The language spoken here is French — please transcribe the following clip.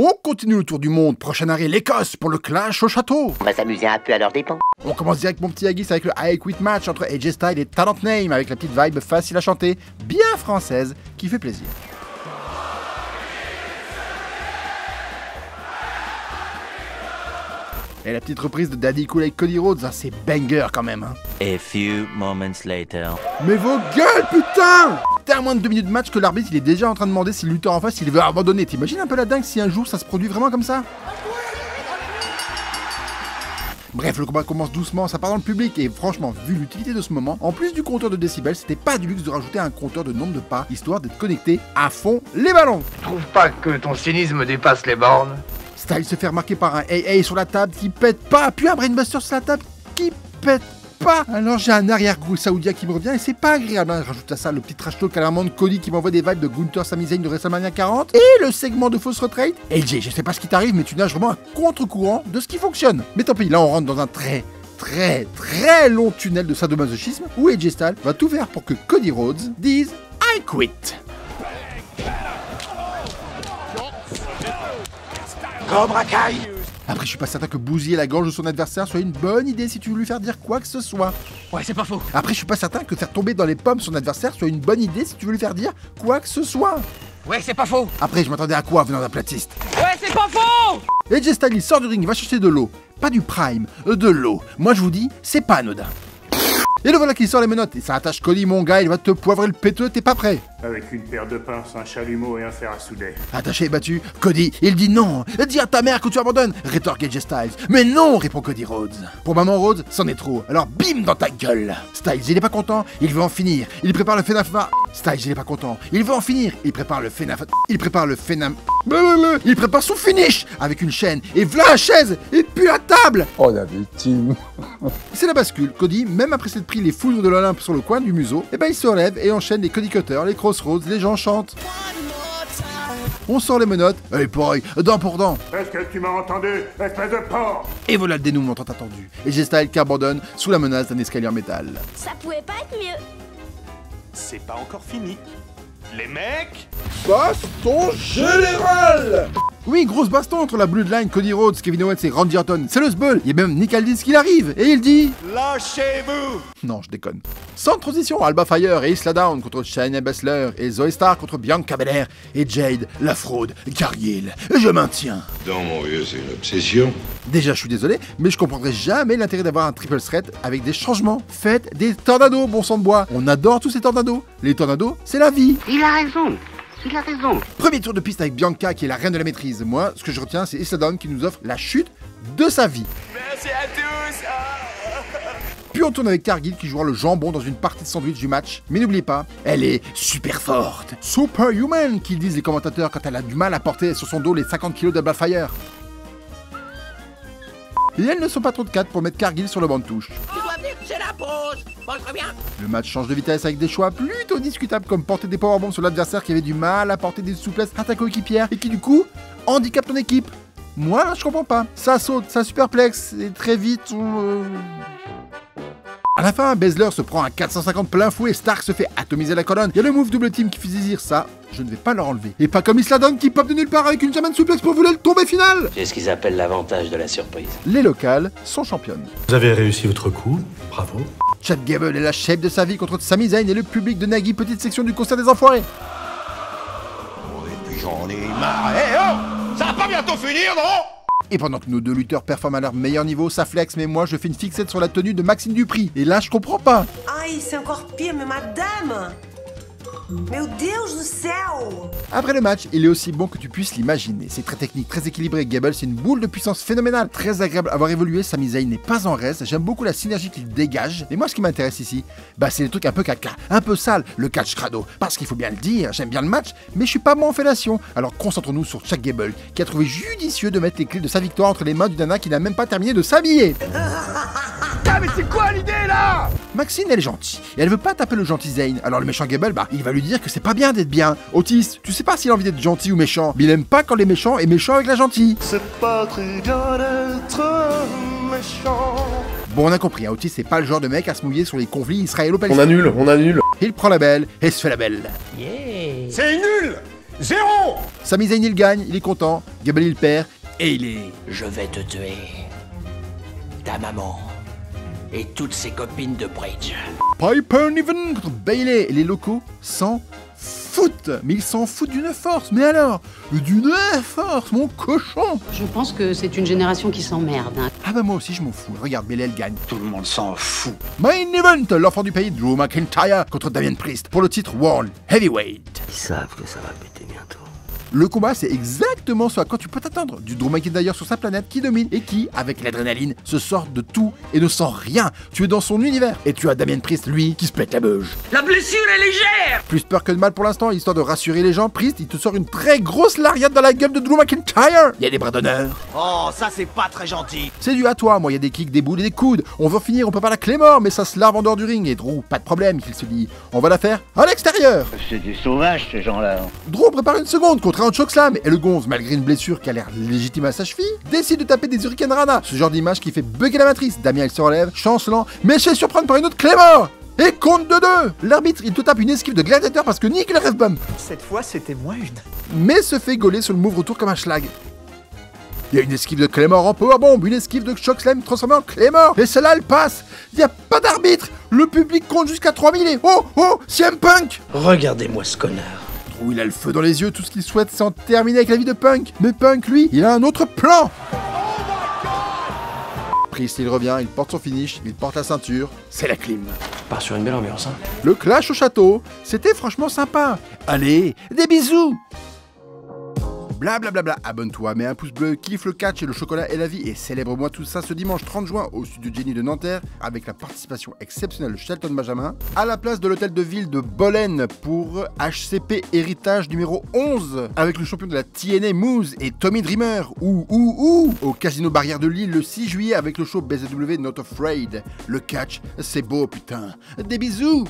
On continue le tour du monde, prochain arrêt l'Écosse pour le clash au château. On va s'amuser un peu à leur dépens. On commence direct mon petit Haggis avec le I Quit match entre AJ Styles et Talent Name avec la petite vibe facile à chanter, bien française, qui fait plaisir. Et la petite reprise de Daddy Cool avec Cody Rhodes, hein, c'est banger quand même. Hein. A few moments later. Mais vos gueules, putain! T'es à moins de 2 minutes de match que l'arbitre il est déjà en train de demander si le lutteur en face il veut abandonner. T'imagines un peu la dingue si un jour ça se produit vraiment comme ça? Bref, le combat commence doucement, ça part dans le public et franchement, vu l'utilité de ce moment, en plus du compteur de décibels, c'était pas du luxe de rajouter un compteur de nombre de pas, histoire d'être connecté à fond les ballons. Tu trouves pas que ton cynisme dépasse les bornes? Styles se fait remarquer par un AA sur la table qui pète pas, puis un brainbuster sur la table qui pète pas. Alors j'ai un arrière-goût saoudien qui me revient et c'est pas agréable. Hein. Rajoute à ça le petit trash talk à la de Cody qui m'envoie des vibes de Gunther Sami Zayn de WrestleMania 40 et le segment de fausse retraite. AJ, je sais pas ce qui t'arrive mais tu nages vraiment à contre-courant de ce qui fonctionne. Mais tant pis, là on rentre dans un très long tunnel de sadomasochisme où AJ Styles va tout faire pour que Cody Rhodes dise I quit. Cobra Kai. Après, je suis pas certain que bousiller la gorge de son adversaire soit une bonne idée si tu veux lui faire dire quoi que ce soit. Ouais, c'est pas faux. Après, je suis pas certain que faire tomber dans les pommes son adversaire soit une bonne idée si tu veux lui faire dire quoi que ce soit. Ouais, c'est pas faux. Après, je m'attendais à quoi venant d'un platiste? Ouais, c'est pas faux. AJ Styles il sort du ring, il va chercher de l'eau. Pas du prime, de l'eau. Moi, je vous dis, c'est pas anodin. Et le voilà qui sort les menottes et ça attache Cody, mon gars, il va te poivrer le péteux, t'es pas prêt. Avec une paire de pinces, un chalumeau et un fer à souder. Attaché et battu, Cody, il dit non. Dis à ta mère que tu abandonnes, rétorque AJ Styles. Mais non, répond Cody Rhodes. Pour maman Rhodes, c'en est trop. Alors bim dans ta gueule. Styles, il est pas content, il veut en finir. Il prépare le FNAF. Styles, il est pas content, il veut en finir. Il prépare le FNAF. Il prépare son finish avec une chaîne. Et v'là la chaise et puis la table. Oh la victime. C'est la bascule. Cody, même après s'être pris les foudres de l'Olympe sur le coin du museau, et ben il se relève et enchaîne les Cody Cutters, les Crossroads, les gens chantent. On sort les menottes, et pareil, dent pour dent. Est-ce que tu m'as entendu, espèce de porc? Et voilà le dénouement tant attendu. Et AJ Styles qui abandonne sous la menace d'un escalier en métal. Ça pouvait pas être mieux. C'est pas encore fini. Les mecs, Baston général. Oui, grosse baston entre la Bloodline, Cody Rhodes, Kevin Owens et Randy Orton. C'est le sbeul. Il y a même Nick Aldis qui arrive. Et il dit... lâchez-vous. Non, je déconne. Sans transition, Alba Fire et Isla Dawn contre Shayna Baszler et Zoe Stark contre Bianca Belair et Jade, la fraude, Cargill. Je maintiens. Non, mon vieux, c'est une obsession. Déjà, je suis désolé, mais je comprendrai jamais l'intérêt d'avoir un triple threat avec des changements. Faites des tornados, bon sang de bois. On adore tous ces tornados. Les tornados, c'est la vie. Il a raison. Il a raison. Premier tour de piste avec Bianca qui est la reine de la maîtrise. Moi, ce que je retiens, c'est Isla Dawn qui nous offre la chute de sa vie. Merci à tous. Puis on tourne avec Cargill qui jouera le jambon dans une partie de sandwich du match. Mais n'oubliez pas, elle est super forte. Superhuman, qu'ils disent les commentateurs quand elle a du mal à porter sur son dos les 50 kg d'Alba Fire. Et elles ne sont pas trop de 4 pour mettre Cargill sur le banc de touche. C'est la pause. Bon, très bien. Le match change de vitesse avec des choix plutôt discutables comme porter des powerbombs sur l'adversaire qui avait du mal à porter des souplesses à ta coéquipière et qui du coup handicape ton équipe. Moi là je comprends pas. Ça saute, ça superplexe et très vite À la fin, Baszler se prend un 450 plein fouet, Stark se fait atomiser la colonne. Il y a le move double team qui fait zizir, ça, je ne vais pas leur enlever. Et pas comme Isla Dawn qui pop de nulle part avec une German suplex pour voler le tombé final. C'est ce qu'ils appellent l'avantage de la surprise. Les locales sont championnes. Vous avez réussi votre coup, bravo. Chad Gable est la shape de sa vie contre Sami Zayn et le public de Nagui, petite section du concert des enfoirés. Et puis j'en ai marre. Hé, oh, ça va pas bientôt finir, non? Et pendant que nos deux lutteurs performent à leur meilleur niveau, ça flex, mais moi je fais une fixette sur la tenue de Maxime Dupri. Et là je comprends pas. Ai, c'est encore pire, mais madame! Meu Deus do céu! Après le match, il est aussi bon que tu puisses l'imaginer. C'est très technique, très équilibré. Gable, c'est une boule de puissance phénoménale. Très agréable à avoir évolué. Sami Zayn n'est pas en reste. J'aime beaucoup la synergie qu'il dégage. Et moi, ce qui m'intéresse ici, bah, c'est les trucs un peu caca, un peu sale, le catch crado. Parce qu'il faut bien le dire, j'aime bien le match, mais je suis pas bon en fellation. Alors concentrons-nous sur Chad Gable, qui a trouvé judicieux de mettre les clés de sa victoire entre les mains du nana qui n'a même pas terminé de s'habiller. Ah, mais c'est quoi l'idée là? Maxine, elle est gentille, et elle veut pas taper le gentil Zayn. Alors le méchant Gable, bah, il va lui dire que c'est pas bien d'être bien. Otis, tu sais pas s'il a envie d'être gentil ou méchant, mais il aime pas quand les méchants est méchant avec la gentille. C'est pas très bien d'être méchant. Bon, on a compris, hein, Otis c'est pas le genre de mec à se mouiller sur les conflits israélo-palestiniens. On annule. Il prend la belle et se fait la belle. Yeah. C'est nul. 0. Sami Zayn il gagne, il est content, Gable il perd, et il est... Je vais te tuer. Ta maman. Et toutes ses copines de bridge. Piper Niven contre Bayley, et les locaux s'en foutent. Mais ils s'en foutent d'une force, mais alors, d'une force, mon cochon. Je pense que c'est une génération qui s'emmerde. Hein. Ah bah moi aussi je m'en fous, regarde, Bayley elle gagne. Tout le monde s'en fout. Main Event, l'enfant du pays, Drew McIntyre contre Damien Priest pour le titre World Heavyweight. Ils savent que ça va péter bientôt. Le combat, c'est exactement ce à quoi tu peux t'attendre. Du Drew McIntyre sur sa planète qui domine et qui, avec l'adrénaline, se sort de tout et ne sent rien. Tu es dans son univers. Et tu as Damien Priest, lui, qui se pète la beuge. La blessure est légère. Plus peur que de mal pour l'instant, histoire de rassurer les gens. Priest, il te sort une très grosse lariat dans la gueule de Drew McIntyre. Il y a des bras d'honneur. Oh, ça c'est pas très gentil. C'est dû à toi, moi il y a des kicks, des boules et des coudes. On veut finir, on peut pas la Claymore, mais ça se larve en dehors du ring. Et Drew, pas de problème, qu'il se dit. On va la faire à l'extérieur. C'est des sauvages, ces gens-là. Drew prépare une seconde contre un chokeslam et le gonze, malgré une blessure qui a l'air légitime à sa cheville, décide de taper des Hurricane Rana. Ce genre d'image qui fait bugger la matrice. Damien il se relève, chancelant, mais se fait surprendre par une autre Claymore. Et compte de 2. L'arbitre il te tape une esquive de gladiateur parce que nique le ref bump. Cette fois c'était moins une. Mais se fait gauler sur le move retour comme un schlag. Il y a une esquive de Claymore en powerbomb, une esquive de chokeslam transformée en Claymore, et celle-là elle passe. Il n'y a pas d'arbitre. Le public compte jusqu'à 3000 et oh, CM Punk. Regardez-moi ce connard. Où il a le feu dans les yeux, tout ce qu'il souhaite c'est en terminer avec la vie de Punk. Mais Punk, lui, il a un autre plan. Priest, il revient, il porte son finish, il porte la ceinture, c'est la clim. Part sur une belle ambiance, hein. Le clash au château, c'était franchement sympa. Allez, des bisous. Blablabla, abonne-toi, mets un pouce bleu, kiffe le catch et le chocolat et la vie et célèbre-moi tout ça ce dimanche 30 juin au studio Jenny de Nanterre avec la participation exceptionnelle de Shelton Benjamin à la place de l'hôtel de ville de Bolène pour HCP Héritage numéro 11 avec le champion de la TNA Moose et Tommy Dreamer ou au Casino Barrière de Lille le 6 juillet avec le show BZW Not Afraid. Le catch, c'est beau putain. Des bisous.